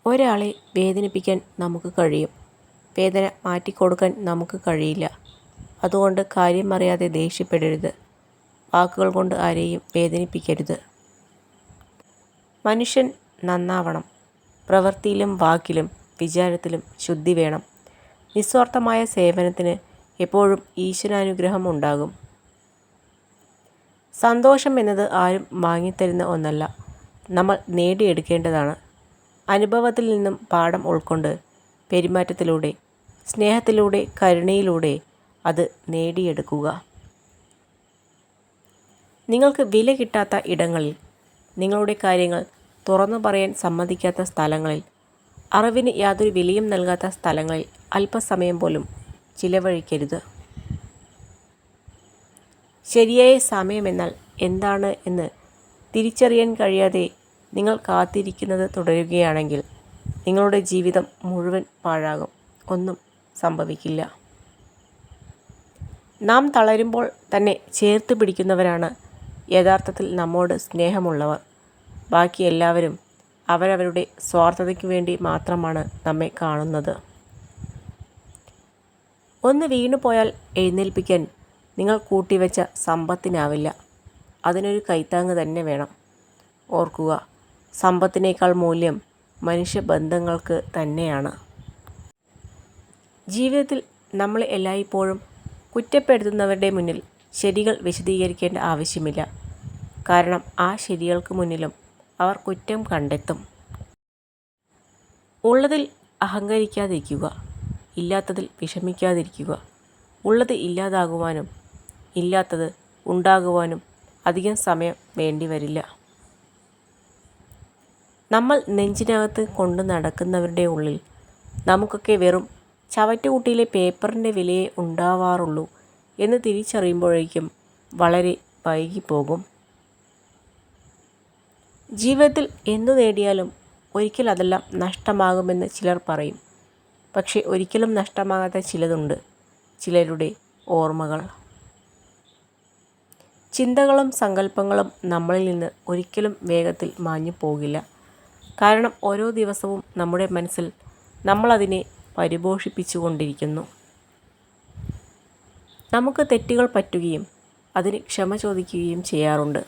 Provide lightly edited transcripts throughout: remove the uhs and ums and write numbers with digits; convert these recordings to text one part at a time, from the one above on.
ഒരാളെ വേദനിപ്പിക്കാൻ നമുക്ക് കഴിയും, വേദന മാറ്റിക്കൊടുക്കാൻ നമുക്ക് കഴിയില്ല. അതുകൊണ്ട് കാര്യം അറിയാതെ ദേഷ്യപ്പെടരുത്. വാക്കുകൾ കൊണ്ട് ആരെയും വേദനിപ്പിക്കരുത്. മനുഷ്യൻ നന്നാവണം. പ്രവൃത്തിയിലും വാക്കിലും വിചാരത്തിലും ശുദ്ധി വേണം. നിസ്വാർത്ഥമായ സേവനത്തിന് എപ്പോഴും ഈശ്വരാനുഗ്രഹം ഉണ്ടാകും. സന്തോഷം എന്നത് ആരും വാങ്ങിത്തരുന്ന ഒന്നല്ല, നമ്മൾ നേടിയെടുക്കേണ്ടതാണ്. അനുഭവത്തിൽ നിന്നും പാഠം ഉൾക്കൊണ്ട് പെരുമാറ്റത്തിലൂടെ, സ്നേഹത്തിലൂടെ, കരുണയിലൂടെ അത് നേടിയെടുക്കുക. നിങ്ങൾക്ക് വില കിട്ടാത്ത ഇടങ്ങളിൽ, നിങ്ങളുടെ കാര്യങ്ങൾ തുറന്നു പറയാൻ സമ്മതിക്കാത്ത സ്ഥലങ്ങളിൽ, അറിവിന് യാതൊരു വിലയും നൽകാത്ത സ്ഥലങ്ങളിൽ അല്പസമയം പോലും ചിലവഴിക്കരുത്. ശരിയായ സമയമെന്നാൽ എന്താണ് എന്ന് തിരിച്ചറിയാൻ കഴിയാതെ നിങ്ങൾ കാത്തിരിക്കുന്നത് തുടരുകയാണെങ്കിൽ നിങ്ങളുടെ ജീവിതം മുഴുവൻ പാഴാകും. ഒന്നും സംഭവിക്കില്ല. നാം തളരുമ്പോൾ തന്നെ ചേർത്ത് പിടിക്കുന്നവരാണ് യഥാർത്ഥത്തിൽ നമ്മോട് സ്നേഹമുള്ളവർ. ബാക്കി എല്ലാവരും അവരവരുടെ സ്വാർത്ഥതയ്ക്ക് വേണ്ടി മാത്രമാണ് നമ്മെ കാണുന്നത്. ഒന്ന് വീണുപോയാൽ എഴുന്നേൽപ്പിക്കാൻ നിങ്ങൾ കൂട്ടിവെച്ച സമ്പത്തിനാവില്ല. അതിനൊരു കൈത്താങ്ങ് തന്നെ വേണം. ഓർക്കുക, സമ്പത്തിനേക്കാൾ മൂല്യം മനുഷ്യബന്ധങ്ങൾക്ക് തന്നെയാണ്. ജീവിതത്തിൽ നമ്മളെ എല്ലായ്പ്പോഴും കുറ്റപ്പെടുത്തുന്നവരുടെ മുന്നിൽ ശരികൾ വിശദീകരിക്കേണ്ട ആവശ്യമില്ല. കാരണം ആ ശരികൾക്ക് മുന്നിലും അവർ കുറ്റം കണ്ടെത്തും. ഉള്ളതിൽ അഹങ്കരിക്കാതിരിക്കുക, ഇല്ലാത്തതിൽ വിഷമിക്കാതിരിക്കുക. ഉള്ളത് ഇല്ലാതാകുവാനും ഇല്ലാത്തത് ഉണ്ടാകുവാനും അധികം സമയം വേണ്ടിവരില്ല. നമ്മൾ നെഞ്ചിനകത്ത് കൊണ്ടു നടക്കുന്നവരുടെ ഉള്ളിൽ നമുക്കൊക്കെ വെറും ചവറ്റുകുട്ടിയിലെ പേപ്പറിൻ്റെ വിലയേ ഉണ്ടാവാറുള്ളൂ എന്ന് തിരിച്ചറിയുമ്പോഴേക്കും വളരെ വൈകിപ്പോകും. ജീവിതത്തിൽ എന്തു നേടിയാലും ഒരിക്കൽ അതെല്ലാം നഷ്ടമാകുമെന്ന് ചിലർ പറയും. പക്ഷെ ഒരിക്കലും നഷ്ടമാകാത്ത ചിലതുണ്ട്, ചിലരുടെ ഓർമ്മകൾ. ചിന്തകളും സങ്കല്പങ്ങളും നമ്മളിൽ നിന്ന് ഒരിക്കലും വേഗത്തിൽ മാഞ്ഞു പോകില്ല. കാരണം ഓരോ ദിവസവും നമ്മുടെ മനസ്സിൽ നമ്മളതിനെ പരിപോഷിപ്പിച്ചുകൊണ്ടിരിക്കുന്നു. നമുക്ക് തെറ്റുകൾ പറ്റുകയും അതിന് ക്ഷമ ചോദിക്കുകയും ചെയ്യാറുണ്ട്.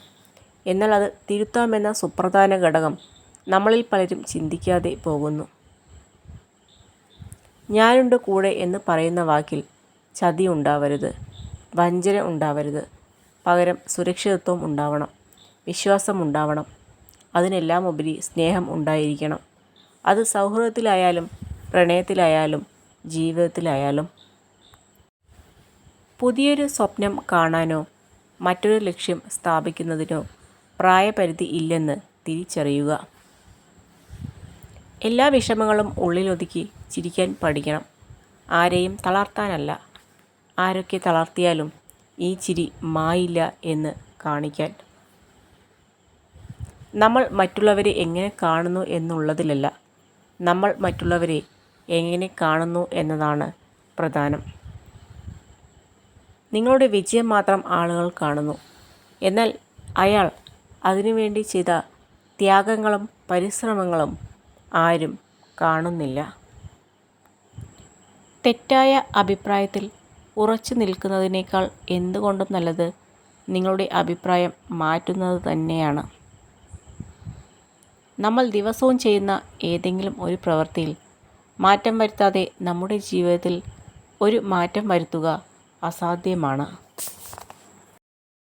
എന്നാൽ അത് തിരുത്താമെന്ന സുപ്രധാന ഘടകം നമ്മളിൽ പലരും ചിന്തിക്കാതെ പോകുന്നു. ഞാനുണ്ട് കൂടെ എന്ന് പറയുന്ന വാക്കിൽ ചതി ഉണ്ടാവരുത്, വഞ്ചന ഉണ്ടാവരുത്. പകരം സുരക്ഷിതത്വം ഉണ്ടാവണം, വിശ്വാസം ഉണ്ടാവണം. അതിനെല്ലാം ഉപരി സ്നേഹം ഉണ്ടായിരിക്കണം. അത് സൗഹൃദത്തിലായാലും പ്രണയത്തിലായാലും ജീവിതത്തിലായാലും. പുതിയൊരു സ്വപ്നം കാണാനോ മറ്റൊരു ലക്ഷ്യം സ്ഥാപിക്കുന്നതിനോ പ്രായപരിധി ഇല്ലെന്ന് തിരിച്ചറിയുക. എല്ലാ വിഷമങ്ങളും ഉള്ളിലൊതുക്കി ചിരിക്കാൻ പഠിക്കണം. ആരെയും തളർത്താനല്ല, ആരൊക്കെ തളർത്തിയാലും ഈ ചിരി മായില്ല എന്ന് കാണിക്കാൻ. നമ്മൾ മറ്റുള്ളവരെ എങ്ങനെ കാണുന്നു എന്നുള്ളതിലല്ല, നമ്മൾ മറ്റുള്ളവരെ എങ്ങനെ കാണുന്നു എന്നതാണ് പ്രധാനം. നിങ്ങളുടെ വിജയം മാത്രം ആളുകൾ കാണുന്നു, എന്നാൽ അയാൾ അതിനുവേണ്ടി ചെയ്ത ത്യാഗങ്ങളും പരിശ്രമങ്ങളും ആരും കാണുന്നില്ല. തെറ്റായ അഭിപ്രായത്തിൽ ഉറച്ചു നിൽക്കുന്നതിനേക്കാൾ എന്തുകൊണ്ടും നല്ലത് നിങ്ങളുടെ അഭിപ്രായം മാറ്റുന്നത് തന്നെയാണ്. നമ്മൾ ദിവസവും ചെയ്യുന്ന ഏതെങ്കിലും ഒരു പ്രവൃത്തിയിൽ മാറ്റം വരുത്താതെ നമ്മുടെ ജീവിതത്തിൽ ഒരു മാറ്റം വരുത്തുക അസാധ്യമാണ്.